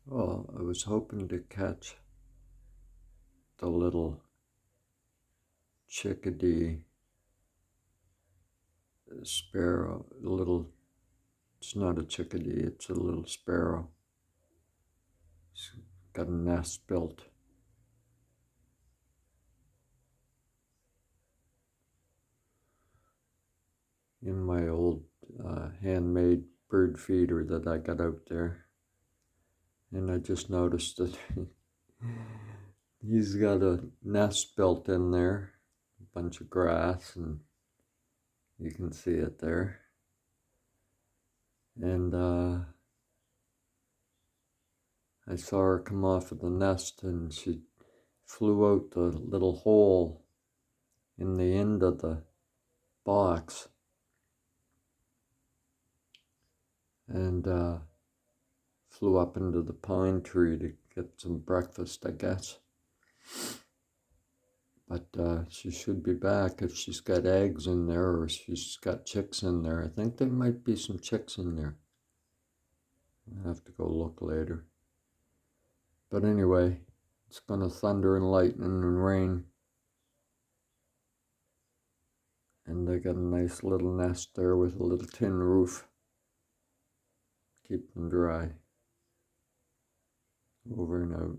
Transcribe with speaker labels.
Speaker 1: Well, I was hoping to catch the little chickadee sparrow. It's not a chickadee, it's a little sparrow. It's got a nest built. In my old handmade bird feeder that I got out there. And I just noticed that he's got a nest built in there, a bunch of grass, and you can see it there. And I saw her come off of the nest and she flew out the little hole in the end of the box and flew up into the pine tree to get some breakfast, I guess. But she should be back if she's got eggs in there or she's got chicks in there. I think there might be some chicks in there. I'll have to go look later. But anyway, it's gonna thunder and lightning and rain. And they got a nice little nest there with a little tin roof. Keep them dry. Over and out.